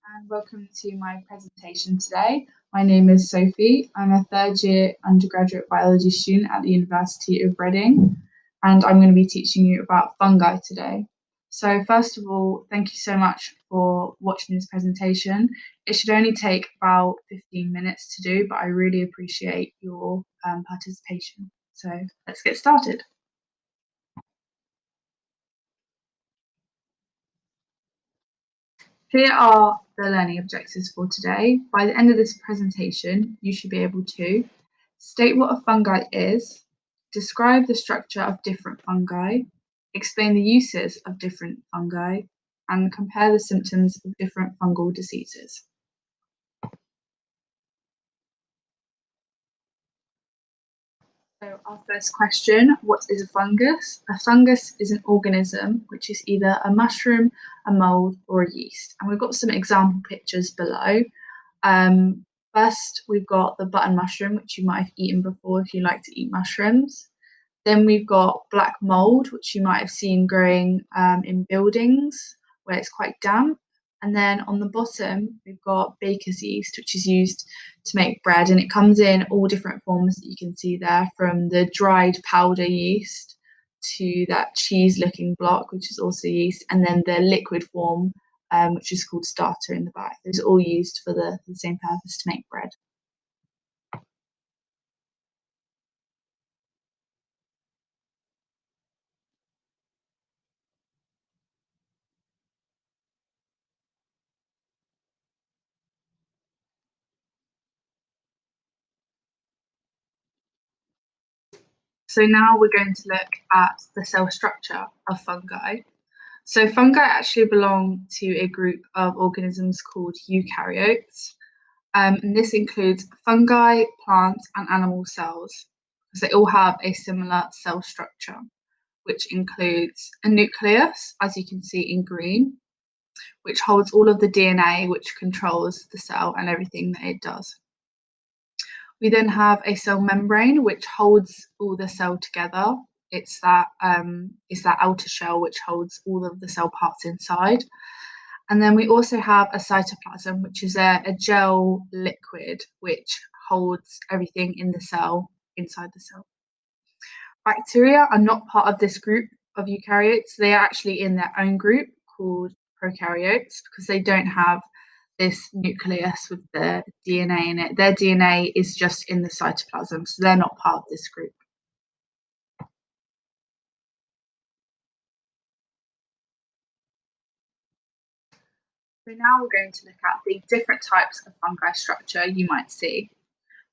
and welcome to my presentation today. My name is Sophie. I'm a third year undergraduate biology student at the University of Reading, and I'm going to be teaching you about fungi today. So first of all, thank you so much for watching this presentation. It should only take about 15 minutes to do, but I really appreciate your participation. So let's get started. Here are the learning objectives for today. By the end of this presentation, you should be able to state what a fungi is, describe the structure of different fungi, explain the uses of different fungi, and compare the symptoms of different fungal diseases. So our first question, what is a fungus? A fungus is an organism which is either a mushroom, a mold, or a yeast. And we've got some example pictures below. First, we've got the button mushroom, which you might have eaten before if you like to eat mushrooms. Then we've got black mold, which you might have seen growing in buildings where it's quite damp. And then on the bottom, we've got baker's yeast, which is used to make bread. And it comes in all different forms that you can see there, from the dried powder yeast to that cheese-looking block, which is also yeast, and then the liquid form, which is called starter in the back. Those are all used for the same purpose, to make bread. So now we're going to look at the cell structure of fungi. So fungi actually belong to a group of organisms called eukaryotes. And this includes fungi, plants, and animal cells, because they all have a similar cell structure, which includes a nucleus, as you can see in green, which holds all of the DNA, which controls the cell and everything that it does. We then have a cell membrane, which holds all the cell together. It's that outer shell which holds all of the cell parts inside. And then we also have a cytoplasm, which is a gel liquid which holds everything in the cell, inside the cell. Bacteria are not part of this group of eukaryotes. They are actually in their own group called prokaryotes, because they don't have this nucleus with the DNA in it. Their DNA is just in the cytoplasm, so they're not part of this group. So now we're going to look at the different types of fungi structure you might see.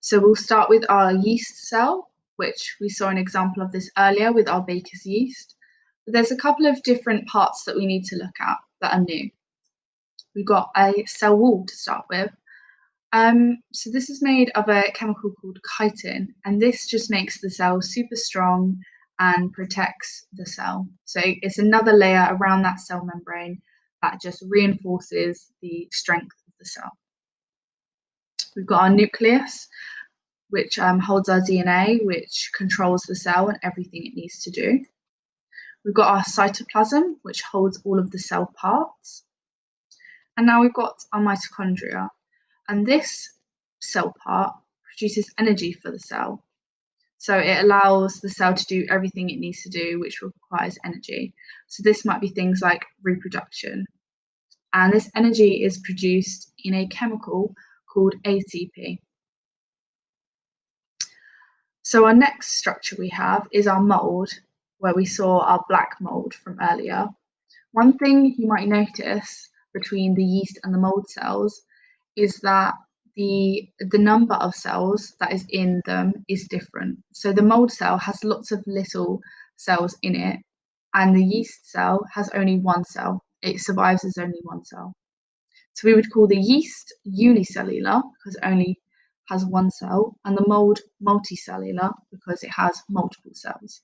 So we'll start with our yeast cell, which we saw an example of this earlier with our baker's yeast. But there's a couple of different parts that we need to look at that are new. We've got a cell wall to start with. So this is made of a chemical called chitin, and this just makes the cell super strong and protects the cell. So it's another layer around that cell membrane that just reinforces the strength of the cell. We've got our nucleus, which holds our DNA, which controls the cell and everything it needs to do. We've got our cytoplasm, which holds all of the cell parts. And now we've got our mitochondria. And this cell part produces energy for the cell. So it allows the cell to do everything it needs to do, which requires energy. So this might be things like reproduction. And this energy is produced in a chemical called ATP. So our next structure we have is our mold, where we saw our black mold from earlier. One thing you might notice between the yeast and the mold cells is that the number of cells that is in them is different. So the mold cell has lots of little cells in it, and the yeast cell has only one cell. It survives as only one cell. So we would call the yeast unicellular because it only has one cell, and the mold multicellular because it has multiple cells.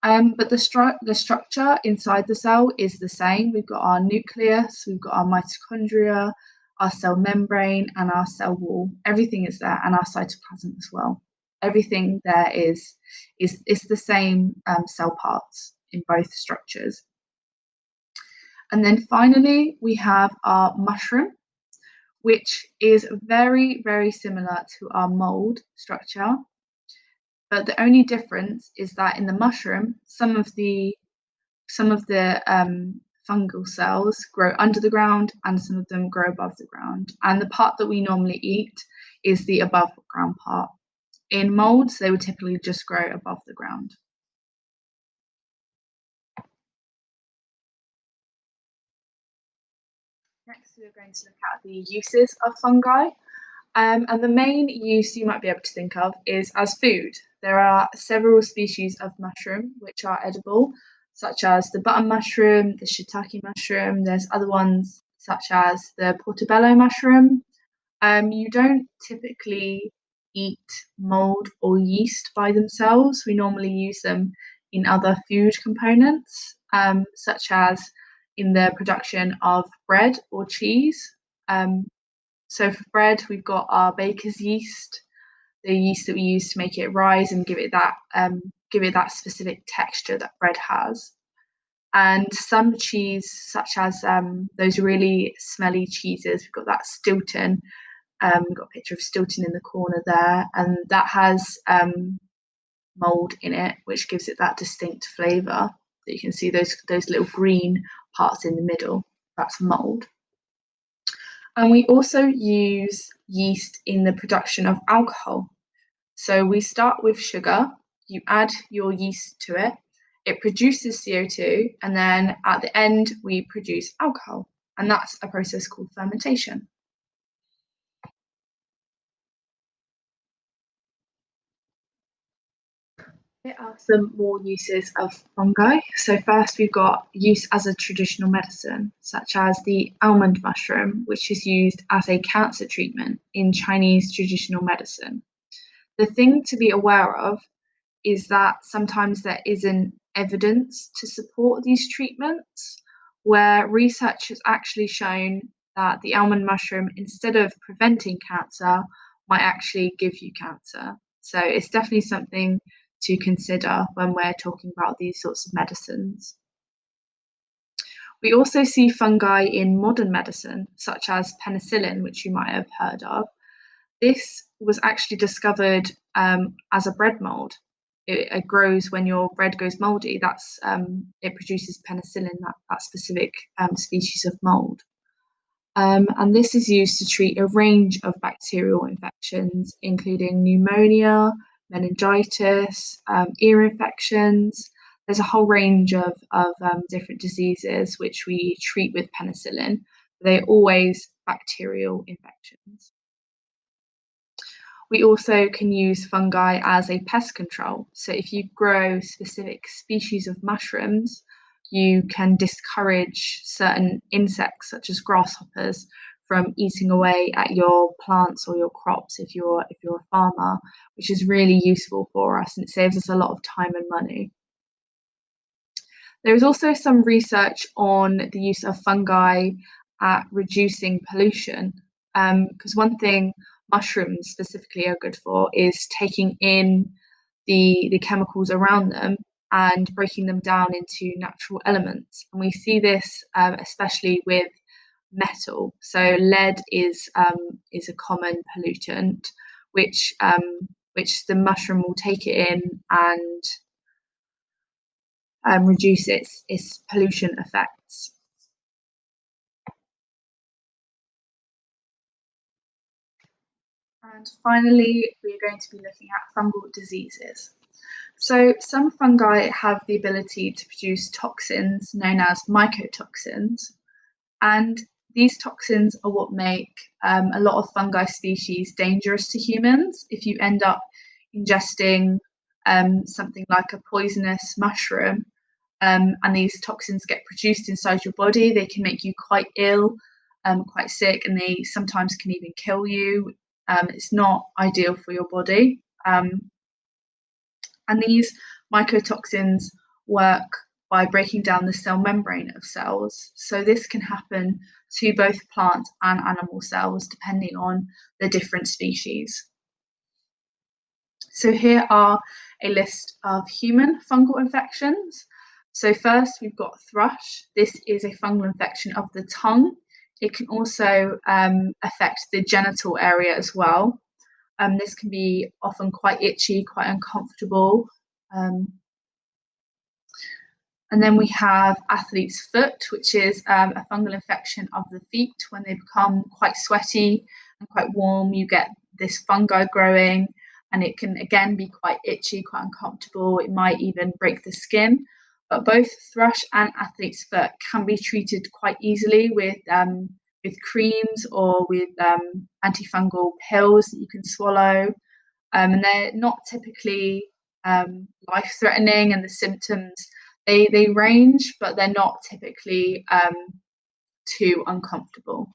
But the structure inside the cell is the same. We've got our nucleus, we've got our mitochondria, our cell membrane, and our cell wall. Everything is there, and our cytoplasm as well. Everything there is the same cell parts in both structures. And then finally, we have our mushroom, which is very, very similar to our mold structure. But the only difference is that in the mushroom, some of the fungal cells grow under the ground and some of them grow above the ground. And the part that we normally eat is the above ground part. In molds, they would typically just grow above the ground. Next, we're going to look at the uses of fungi. And the main use you might be able to think of is as food. There are several species of mushroom which are edible, such as the button mushroom, the shiitake mushroom. There's other ones such as the portobello mushroom. You don't typically eat mold or yeast by themselves. We normally use them in other food components, such as in the production of bread or cheese. Um, so for bread, we've got our baker's yeast, the yeast that we use to make it rise and give it that specific texture that bread has. And some cheese, such as those really smelly cheeses, we've got that Stilton. We've got a picture of Stilton in the corner there, and that has mold in it, which gives it that distinct flavour. That you can see those little green parts in the middle. That's mold. And we also use yeast in the production of alcohol. So we start with sugar, you add your yeast to it, it produces CO2, and then at the end, we produce alcohol. And that's a process called fermentation. Here are some more uses of fungi. So first we've got use as a traditional medicine, such as the almond mushroom, which is used as a cancer treatment in Chinese traditional medicine. The thing to be aware of is that sometimes there isn't evidence to support these treatments, where research has actually shown that the almond mushroom, instead of preventing cancer, might actually give you cancer. So it's definitely something to consider when we're talking about these sorts of medicines. We also see fungi in modern medicine, such as penicillin, which you might have heard of. This was actually discovered as a bread mold. It grows when your bread goes moldy. It produces penicillin, that specific species of mold. And this is used to treat a range of bacterial infections, including pneumonia, meningitis, ear infections. There's a whole range of different diseases which we treat with penicillin. They're always bacterial infections. We also can use fungi as a pest control. So if you grow specific species of mushrooms, you can discourage certain insects such as grasshoppers from eating away at your plants or your crops if you're a farmer, which is really useful for us and it saves us a lot of time and money. There is also some research on the use of fungi at reducing pollution, because one thing mushrooms specifically are good for is taking in the chemicals around them and breaking them down into natural elements. And we see this especially with metal. So lead is a common pollutant, which which the mushroom will take it in and reduce its pollution effects. And finally, we're going to be looking at fungal diseases. So some fungi have the ability to produce toxins known as mycotoxins, and these toxins are what make a lot of fungi species dangerous to humans. If you end up ingesting something like a poisonous mushroom, and these toxins get produced inside your body, they can make you quite ill, quite sick, and they sometimes can even kill you. It's not ideal for your body. And these mycotoxins work by breaking down the cell membrane of cells. So this can happen to both plant and animal cells depending on the different species. So here are a list of human fungal infections. So first we've got thrush. This is a fungal infection of the tongue. It can also affect the genital area as well. This can be often quite itchy, quite uncomfortable. And then we have athlete's foot, which is a fungal infection of the feet. When they become quite sweaty and quite warm, you get this fungi growing, and it can again be quite itchy, quite uncomfortable. It might even break the skin. But both thrush and athlete's foot can be treated quite easily with creams or with antifungal pills that you can swallow. And they're not typically life-threatening, and the symptoms they range, but they're not typically too uncomfortable.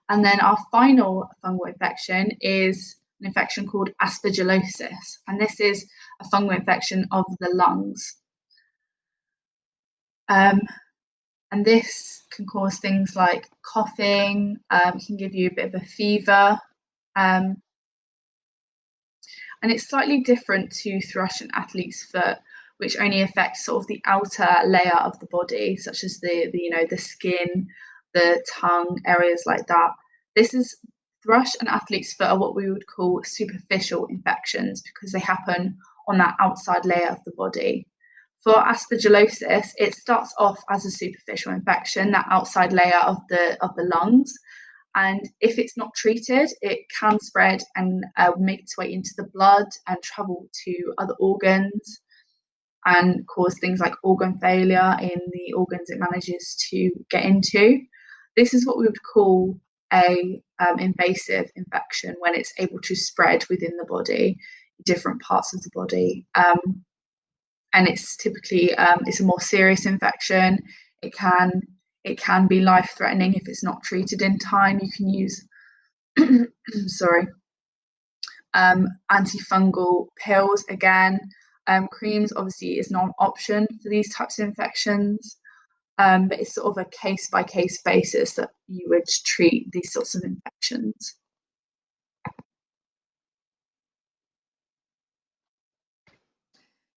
And then our final fungal infection is an infection called aspergillosis, and this is a fungal infection of the lungs. And this can cause things like coughing, can give you a bit of a fever, and it's slightly different to thrush and athlete's foot, which only affects sort of the outer layer of the body, such as the skin, the tongue, areas like that. Thrush and athlete's foot are what we would call superficial infections because they happen on that outside layer of the body. For aspergillosis, it starts off as a superficial infection, that outside layer of the lungs. And if it's not treated, it can spread and make its way into the blood and travel to other organs and cause things like organ failure in the organs it manages to get into. This is what we would call a invasive infection, when it's able to spread within the body, different parts of the body. And it's typically it's a more serious infection. It can be life-threatening if it's not treated in time. You can use antifungal pills again. Creams obviously is not an option for these types of infections, but it's sort of a case-by-case basis that you would treat these sorts of infections.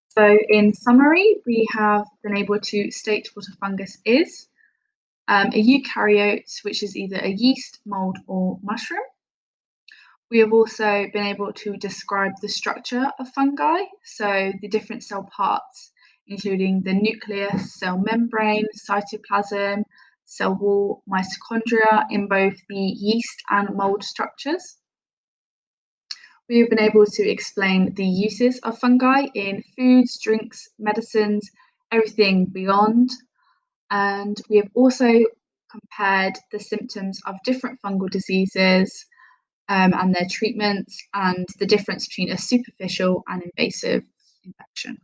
So in summary, we have been able to state what a fungus is. A eukaryote, which is either a yeast, mold, or mushroom. We have also been able to describe the structure of fungi, so the different cell parts, including the nucleus, cell membrane, cytoplasm, cell wall, mitochondria in both the yeast and mold structures. We have been able to explain the uses of fungi in foods, drinks, medicines, everything beyond. And we have also compared the symptoms of different fungal diseases and their treatments, and the difference between a superficial and invasive infection.